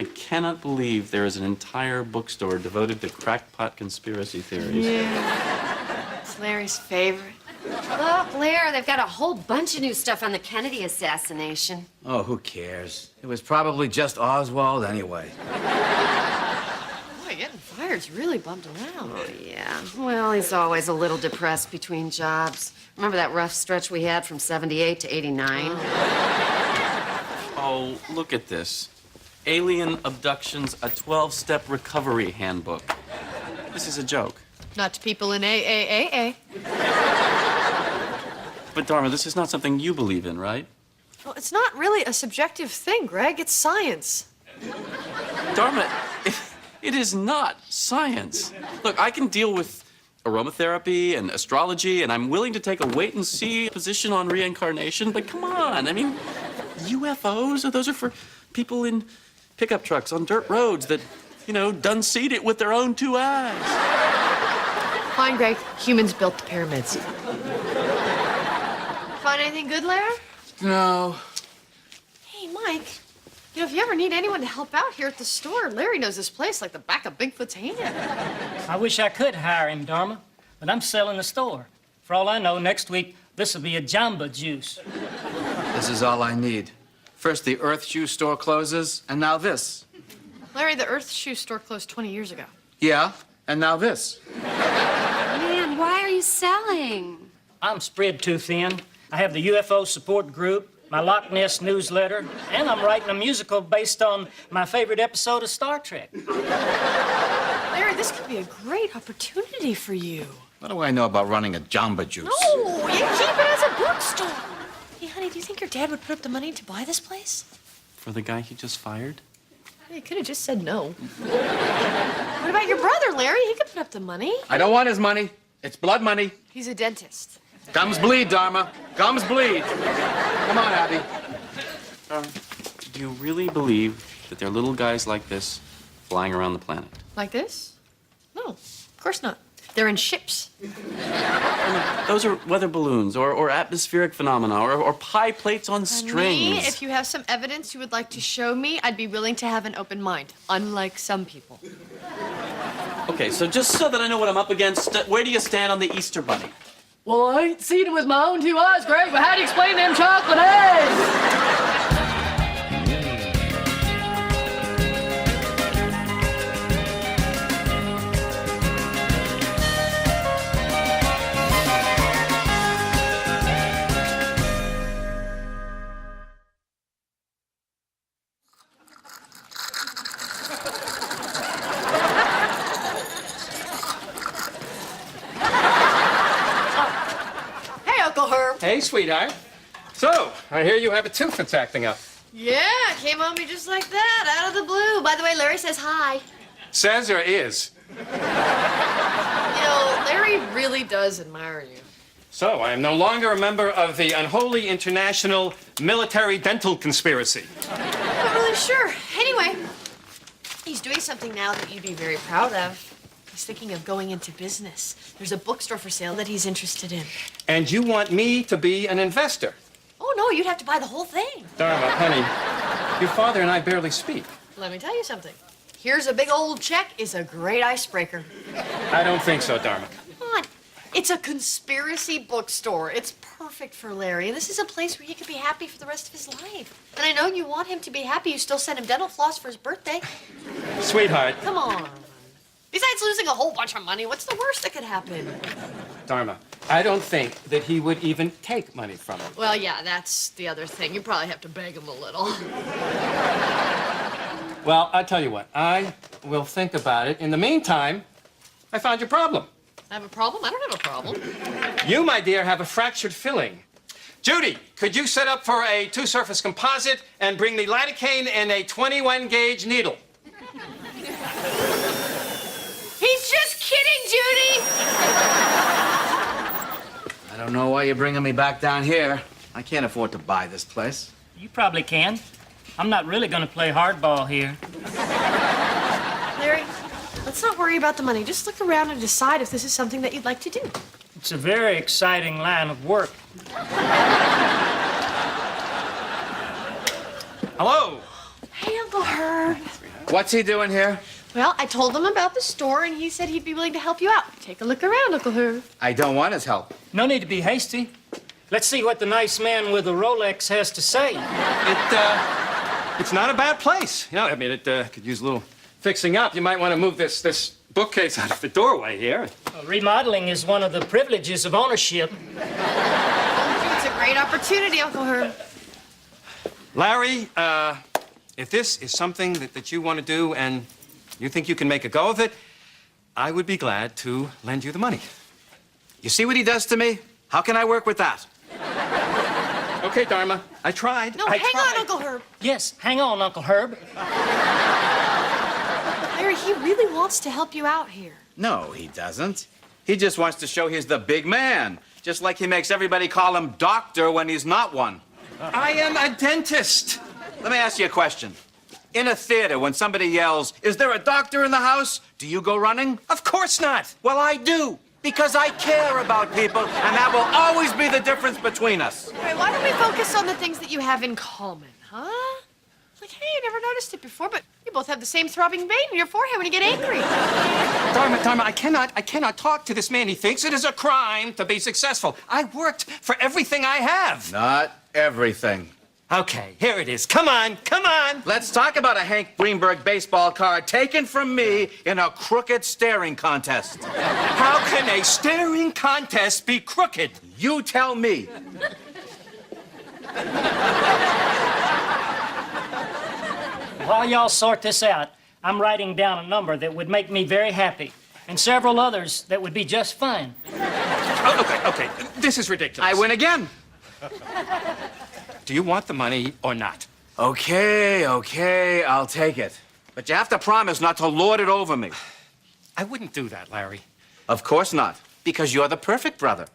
I cannot believe there is an entire bookstore devoted to crackpot conspiracy theories. Yeah. It's Larry's favorite. Look, Larry, they've got a whole bunch of new stuff on the Kennedy assassination. Oh, who cares? It was probably just Oswald anyway. Boy, getting fired's really bumped him out. Oh, yeah. Well, he's always a little depressed between jobs. Remember that rough stretch we had from 78 to 89? Oh, look at this. Alien Abductions, a 12-step recovery handbook. This is a joke. Not to people in AAAA. But, Dharma, this is not something you believe in, right? Well, it's not really a subjective thing, Greg. It's science. Dharma, it is not science. Look, I can deal with aromatherapy and astrology, and I'm willing to take a wait-and-see position on reincarnation, but come on, I mean, UFOs, those are for people in pickup trucks on dirt roads that, done seen it with their own two eyes. Fine, Greg. Humans built the pyramids. Find anything good, Larry? No. Hey, Mike. If you ever need anyone to help out here at the store, Larry knows this place like the back of Bigfoot's hand. I wish I could hire him, Dharma, but I'm selling the store. For all I know, next week, this will be a Jamba Juice. This is all I need. First the Earth Shoe store closes, and now this. Larry, the Earth Shoe store closed 20 years ago. Yeah, and now this. Man, why are you selling? I'm spread too thin. I have the UFO support group, my Loch Ness newsletter, and I'm writing a musical based on my favorite episode of Star Trek. Larry, this could be a great opportunity for you. What do I know about running a Jamba Juice? No, you keep it as a bookstore. Hey, honey, do you think your dad would put up the money to buy this place? For the guy he just fired? You could have just said no. What about your brother, Larry? He could put up the money. I don't want his money. It's blood money. He's a dentist. Gums bleed, Dharma. Gums bleed. Come on, Abby. Do you really believe that there are little guys like this flying around the planet? Like this? No, of course not. They're in ships. Those are weather balloons or atmospheric phenomena or pie plates on strings. Me, if you have some evidence you would like to show me, I'd be willing to have an open mind, unlike some people. Okay, so just so that I know what I'm up against, where do you stand on the Easter Bunny? Well, I ain't seen it with my own two eyes, Greg, but how do you explain them chocolate eggs? Hey, sweetheart. So, I hear you have a tooth that's acting up. Yeah, it came on me just like that, out of the blue. By the way, Larry says hi. Says or is? Larry really does admire you. So, I am no longer a member of the unholy international military dental conspiracy. I'm not really sure. Anyway, he's doing something now that you'd be very proud of. He's thinking of going into business. There's a bookstore for sale that he's interested in. And you want me to be an investor? Oh, no, you'd have to buy the whole thing. Dharma, honey, your father and I barely speak. Let me tell you something. Here's a big old check is a great icebreaker. I don't think so, Dharma. Come on. It's a conspiracy bookstore. It's perfect for Larry. And this is a place where he could be happy for the rest of his life. And I know you want him to be happy. You still send him dental floss for his birthday. Sweetheart. Come on. Besides losing a whole bunch of money, what's the worst that could happen? Dharma, I don't think that he would even take money from him. Well, yeah, that's the other thing. You probably have to beg him a little. Well, I'll tell you what. I will think about it. In the meantime, I found your problem. I have a problem? I don't have a problem. You, my dear, have a fractured filling. Judy, could you set up for a two-surface composite and bring the lidocaine in a 21-gauge needle? He's just kidding, Judy! I don't know why you're bringing me back down here. I can't afford to buy this place. You probably can. I'm not really going to play hardball here. Larry, let's not worry about the money. Just look around and decide if this is something that you'd like to do. It's a very exciting line of work. Hello. Hey, Uncle Herb. What's he doing here? Well, I told him about the store, and he said he'd be willing to help you out. Take a look around, Uncle Herb. I don't want his help. No need to be hasty. Let's see what the nice man with the Rolex has to say. It's not a bad place. You know, I mean, it could use a little fixing up. You might want to move this bookcase out of the doorway here. Remodeling is one of the privileges of ownership. It's a great opportunity, Uncle Herb. Larry, if this is something that you want to do and you think you can make a go of it, I would be glad to lend you the money. You see what he does to me? How can I work with that? Okay, Dharma, I tried. No, I hang tried. on, Uncle Herb. Yes, hang on, Uncle Herb. Larry, he really wants to help you out here. No, he doesn't. He just wants to show he's the big man. Just like he makes everybody call him doctor when he's not one. I am a dentist. Let me ask you a question. In a theater, when somebody yells, "Is there a doctor in the house?" do you go running? Of course not. Well, I do. Because I care about people, and that will always be the difference between us. All right, why don't we focus on the things that you have in common, huh? Like, hey, I never noticed it before, but you both have the same throbbing vein in your forehead when you get angry. Dharma, I cannot talk to this man. He thinks it is a crime to be successful. I worked for everything I have. Not everything. Okay, here it is. Come on, come on. Let's talk about a Hank Greenberg baseball card taken from me in a crooked staring contest. How can a staring contest be crooked? You tell me. While y'all sort this out, I'm writing down a number that would make me very happy, and several others that would be just fine. Oh, okay. This is ridiculous. I win again. Do you want the money or not? Okay, I'll take it. But you have to promise not to lord it over me. I wouldn't do that, Larry. Of course not, because you're the perfect brother.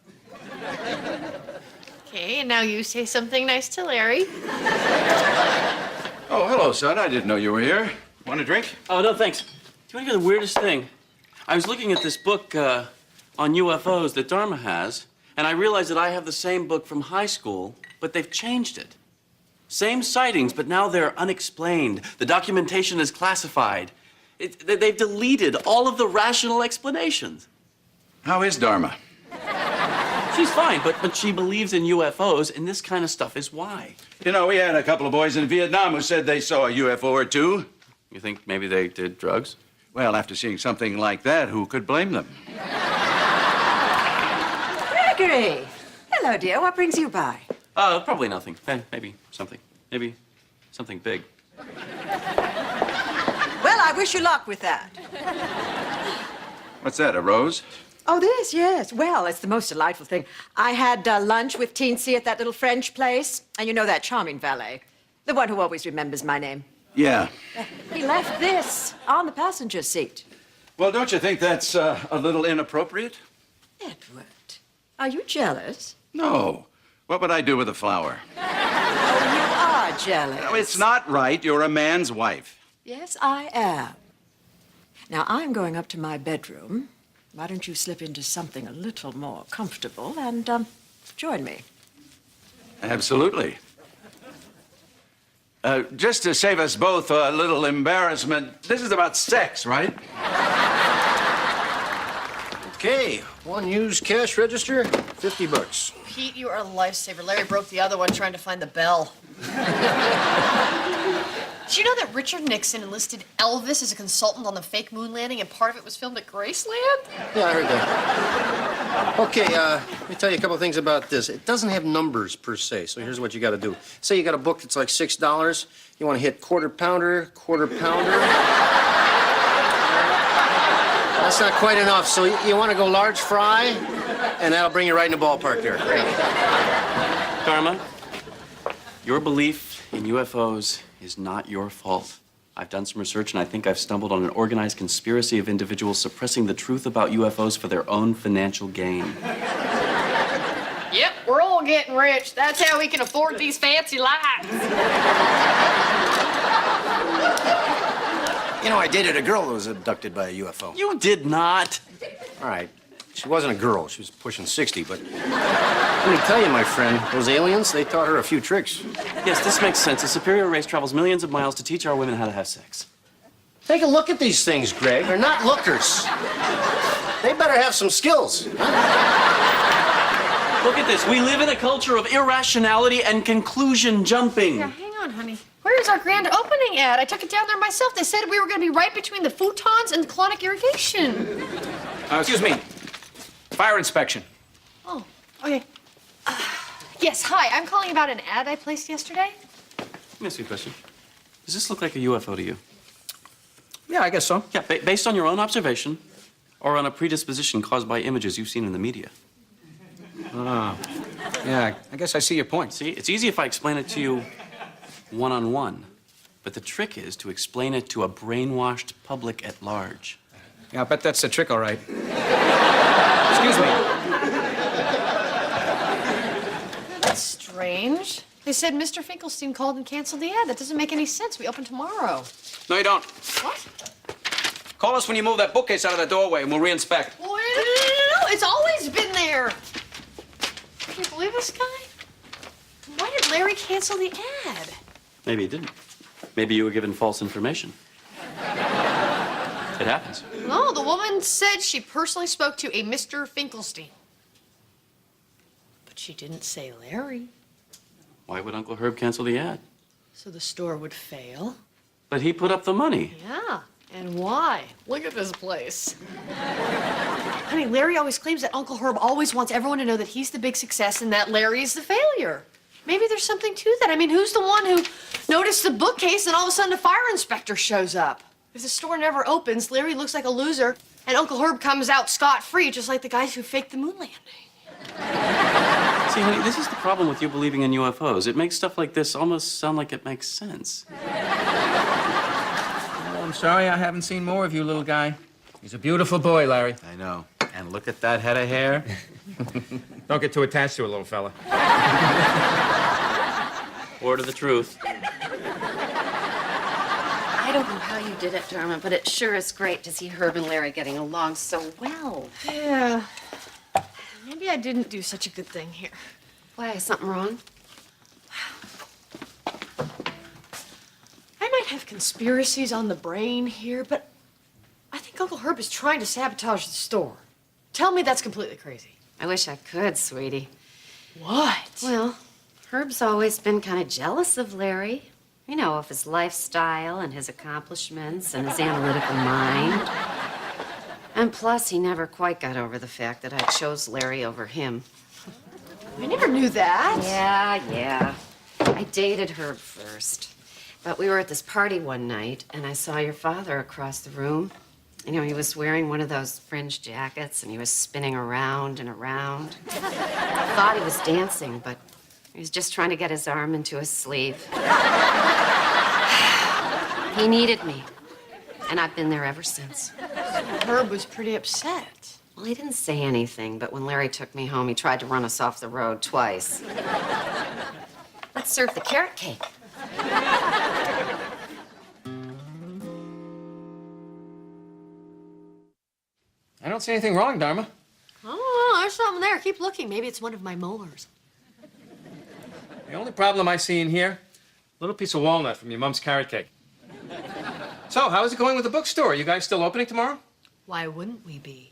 Okay, and now you say something nice to Larry. Oh, hello, son. I didn't know you were here. Want a drink? Oh, no, thanks. Do you want to hear the weirdest thing? I was looking at this book on UFOs that Dharma has, and I realized that I have the same book from high school, but they've changed it. Same sightings, but now they're unexplained. The documentation is classified. They've deleted all of the rational explanations. How is Dharma? She's fine, but she believes in UFOs, and this kind of stuff is why. You know, we had a couple of boys in Vietnam who said they saw a UFO or two. You think maybe they did drugs? Well, after seeing something like that, who could blame them? Gregory! Hello, dear. What brings you by? Probably nothing. Maybe something. Maybe something big. Well, I wish you luck with that. What's that, a rose? Oh, this, yes. Well, it's the most delightful thing. I had lunch with Teensy at that little French place. And you know that charming valet, the one who always remembers my name. Yeah. He left this on the passenger seat. Well, don't you think that's a little inappropriate? Edward, are you jealous? No. What would I do with a flower? You are jealous. No, it's not right. You're a man's wife. Yes, I am. Now, I'm going up to my bedroom. Why don't you slip into something a little more comfortable and join me? Absolutely. Just to save us both a little embarrassment, this is about sex, right? Okay, one used cash register, $50. Pete, you are a lifesaver. Larry broke the other one trying to find the bell. Did you know that Richard Nixon enlisted Elvis as a consultant on the fake moon landing, and part of it was filmed at Graceland? Yeah, I heard that. Okay, let me tell you a couple of things about this. It doesn't have numbers per se, so here's what you got to do. Say you got a book that's like $6. You want to hit quarter pounder. That's not quite enough, so you want to go large fry, and that'll bring you right in the ballpark there. Dharma, your belief in UFOs is not your fault. I've done some research, and I think I've stumbled on an organized conspiracy of individuals suppressing the truth about UFOs for their own financial gain. Yep, we're all getting rich. That's how we can afford these fancy lives. You know, I dated a girl that was abducted by a UFO. You did not. All right. She wasn't a girl. She was pushing 60, but let me tell you, my friend, those aliens, they taught her a few tricks. Yes, this makes sense. A superior race travels millions of miles to teach our women how to have sex. Take a look at these things, Greg. They're not lookers. They better have some skills. Look at this. We live in a culture of irrationality and conclusion jumping. Yeah, hang on, honey. Where's our grand opening ad? I took it down there myself. They said we were going to be right between the futons and the colonic irrigation. Excuse me. Fire inspection. Oh, okay. Yes, hi. I'm calling about an ad I placed yesterday. Let me ask you a question. Does this look like a UFO to you? Yeah, I guess so. Yeah, based on your own observation or on a predisposition caused by images you've seen in the media. Yeah, I guess I see your point. See, it's easy if I explain it to you one-on-one. But the trick is to explain it to a brainwashed public at large. Yeah, I bet that's the trick, all right. Excuse me. That's strange. They said Mr. Finkelstein called and canceled the ad. That doesn't make any sense. We open tomorrow. No, you don't. What? Call us when you move that bookcase out of the doorway, and we'll re-inspect. No. It's always been there. Can you believe this guy? Why did Larry cancel the ad? Maybe he didn't. Maybe you were given false information. It happens. No, the woman said she personally spoke to a Mr. Finkelstein. But she didn't say Larry. Why would Uncle Herb cancel the ad? So the store would fail. But he put up the money. Yeah. And why? Look at this place. Honey, Larry always claims that Uncle Herb always wants everyone to know that he's the big success and that Larry is the failure. Maybe there's something to that. I mean, who's the one who noticed the bookcase and all of a sudden a fire inspector shows up? If the store never opens, Larry looks like a loser and Uncle Herb comes out scot-free, just like the guys who faked the moon landing. See, honey, this is the problem with you believing in UFOs. It makes stuff like this almost sound like it makes sense. Oh, I'm sorry I haven't seen more of you, little guy. He's a beautiful boy, Larry. I know. And look at that head of hair. Don't get too attached to it, little fella. Word of the truth. I don't know how you did it, Dharma, but it sure is great to see Herb and Larry getting along so well. Yeah. Maybe I didn't do such a good thing here. Why, is something wrong? I might have conspiracies on the brain here, but I think Uncle Herb is trying to sabotage the store. Tell me that's completely crazy. I wish I could, sweetie. What? Well, Herb's always been kind of jealous of Larry. You know, of his lifestyle and his accomplishments and his analytical mind. And plus, he never quite got over the fact that I chose Larry over him. I never knew that. Yeah. I dated Herb first. But we were at this party one night, and I saw your father across the room. You know, he was wearing one of those fringe jackets, and he was spinning around and around. I thought he was dancing, but he was just trying to get his arm into his sleeve. He needed me, and I've been there ever since. Herb was pretty upset. Well, he didn't say anything, but when Larry took me home, he tried to run us off the road twice. Let's serve the carrot cake. I don't see anything wrong, Dharma. Oh, there's something there. Keep looking. Maybe it's one of my molars. The only problem I see in here, a little piece of walnut from your mom's carrot cake. So, how is it going with the bookstore? You guys still opening tomorrow? Why wouldn't we be?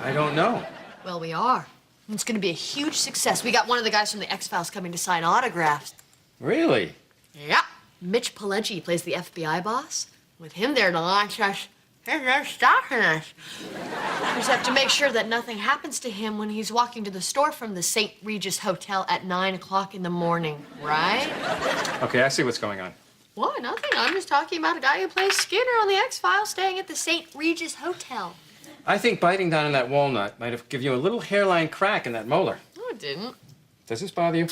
I don't know. Well, we are. It's going to be a huge success. We got one of the guys from the X-Files coming to sign autographs. Really? Yeah. Mitch Pileggi plays the FBI boss. With him there to launch us, there's no stopping us. We just have to make sure that nothing happens to him when he's walking to the store from the St. Regis Hotel at 9 o'clock in the morning, right? Okay, I see what's going on. What? Nothing. I'm just talking about a guy who plays Skinner on the X-Files staying at the St. Regis Hotel. I think biting down on that walnut might have given you a little hairline crack in that molar. No, it didn't. Does this bother you?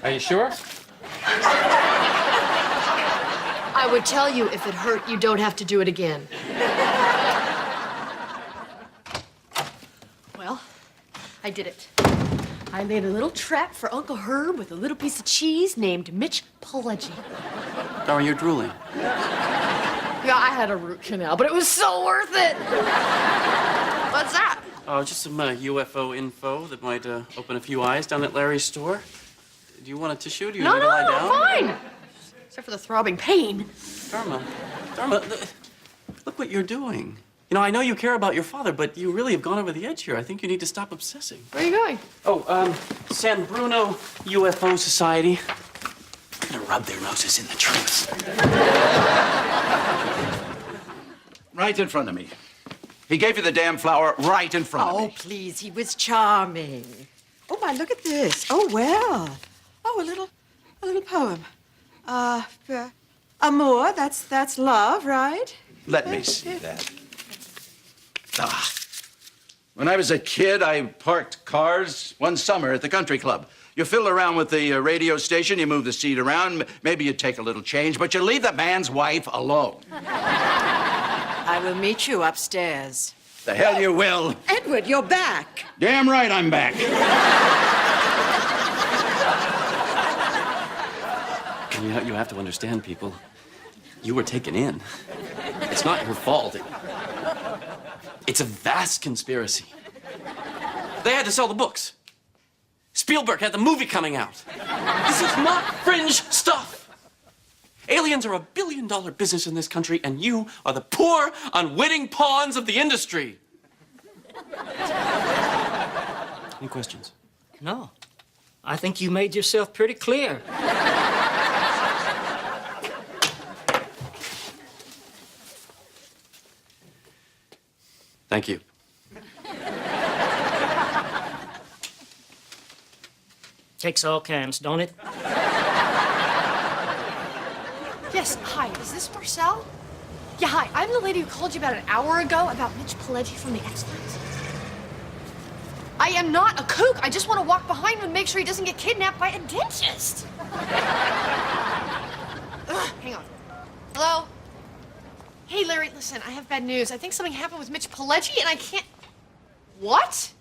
Are you sure? I would tell you if it hurt, you don't have to do it again. Well, I did it. I laid a little trap for Uncle Herb with a little piece of cheese named Mitch Pileggi. Dara, you're drooling. Yeah, I had a root canal, but it was so worth it. What's that? Oh, just some UFO info that might open a few eyes down at Larry's store. Do you want a tissue? Do you No, need to lie no, down? fine. Except for the throbbing pain. Dharma, look what you're doing. You know, I know you care about your father, but you really have gone over the edge here. I think you need to stop obsessing. Where are you going? Oh, San Bruno UFO Society. I'm gonna rub their noses in the truth. Right in front of me. He gave you the damn flower right in front of Oh, me. please, he was charming. Oh, my, look at this. Oh, well. Oh, a little poem. Amour, that's love, right? Let me see that. Ah. When I was a kid, I parked cars one summer at the country club. You fiddle around with the radio station, you move the seat around, maybe you take a little change, but you leave the man's wife alone. I will meet you upstairs. The hell you will. Edward, you're back. Damn right I'm back. You have to understand, people. You were taken in. It's not your fault. It's a vast conspiracy. They had to sell the books. Spielberg had the movie coming out. This is not fringe stuff. Aliens are $1 billion business in this country, and you are the poor, unwitting pawns of the industry. Any questions? No. I think you made yourself pretty clear. Thank you. Takes all kinds, don't it? Yes, hi, is this Marcel? Yeah, hi, I'm the lady who called you about an hour ago about Mitch Pileggi from the X-Files. I am not a kook. I just want to walk behind him and make sure he doesn't get kidnapped by a dentist. Ugh, hang on. Hello? Hey, Larry, listen, I have bad news. I think something happened with Mitch Pileggi, and I can't... What?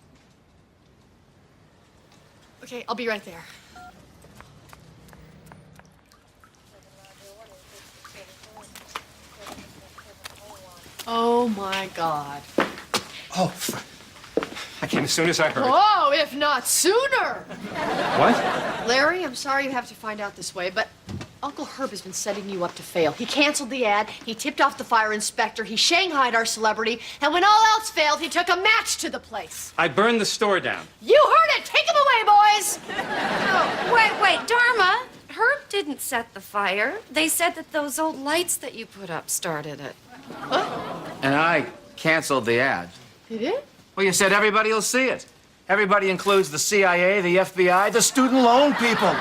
Okay, I'll be right there. Oh, my God. Oh, I came as soon as I heard. Oh, if not sooner! What? Larry, I'm sorry you have to find out this way, but Uncle Herb has been setting you up to fail. He canceled the ad, he tipped off the fire inspector, he shanghaied our celebrity, and when all else failed, he took a match to the place. I burned the store down. You heard it! Take him away, boys! Oh, wait, Dharma. Herb didn't set the fire. They said that those old lights that you put up started it. And I canceled the ad. You did? Well, you said everybody will see it. Everybody includes the CIA, the FBI, the student loan people.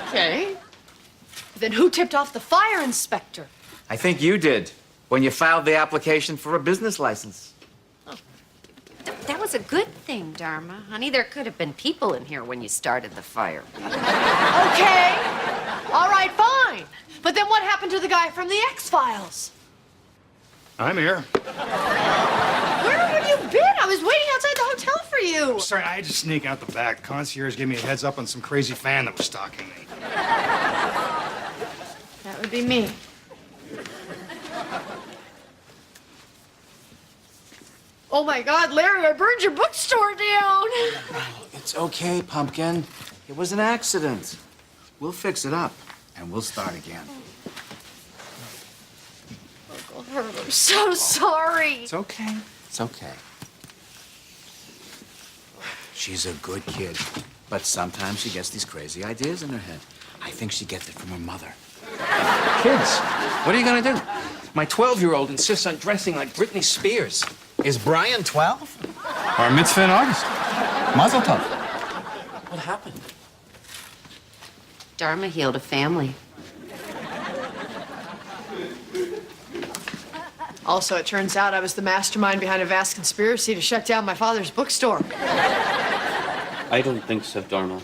Okay. Then who tipped off the fire inspector? I think you did when you filed the application for a business license. That was a good thing, Dharma. Honey, there could have been people in here when you started the fire. Okay. All right, fine. But then what happened to the guy from the X-Files? I'm here. Where have you been? I was waiting outside the hotel for you. Sorry, I had to sneak out the back. Concierge gave me a heads up on some crazy fan that was stalking me. That would be me. Oh my God, Larry, I burned your bookstore down. It's okay, Pumpkin. It was an accident. We'll fix it up, and we'll start again. Uncle Herb, I'm so sorry. It's okay. It's okay. She's a good kid, but sometimes she gets these crazy ideas in her head. I think she gets it from her mother. Kids, what are you gonna do? My 12-year-old insists on dressing like Britney Spears. Is Brian 12? Bar mitzvah in August. Mazel tov. What happened? Dharma healed a family. Also, it turns out I was the mastermind behind a vast conspiracy to shut down my father's bookstore. I don't think so, Dharma.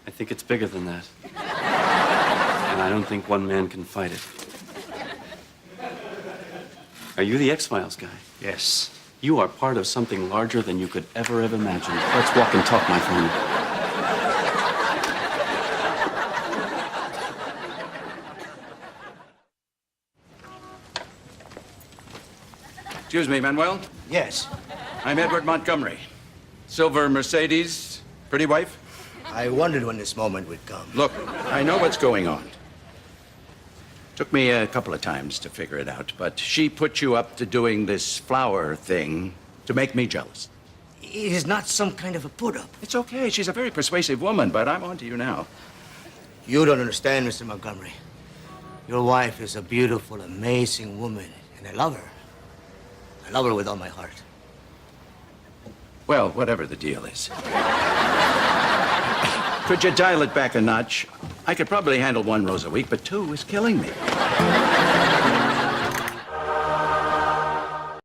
I think it's bigger than that. And I don't think one man can fight it. Are you the X-Files guy? Yes. You are part of something larger than you could ever have imagined. Let's walk and talk, my friend. Excuse me, Manuel. Yes. I'm Edward Montgomery. Silver Mercedes, pretty wife? I wondered when this moment would come. Look, I know what's going on. Took me a couple of times to figure it out, but she put you up to doing this flower thing to make me jealous. It is not some kind of a put-up. It's okay. She's a very persuasive woman, but I'm on to you now. You don't understand, Mr. Montgomery. Your wife is a beautiful, amazing woman, and I love her. I love her with all my heart. Well, whatever the deal is. Could you dial it back a notch? I could probably handle 1 rose a week, but 2 is killing me.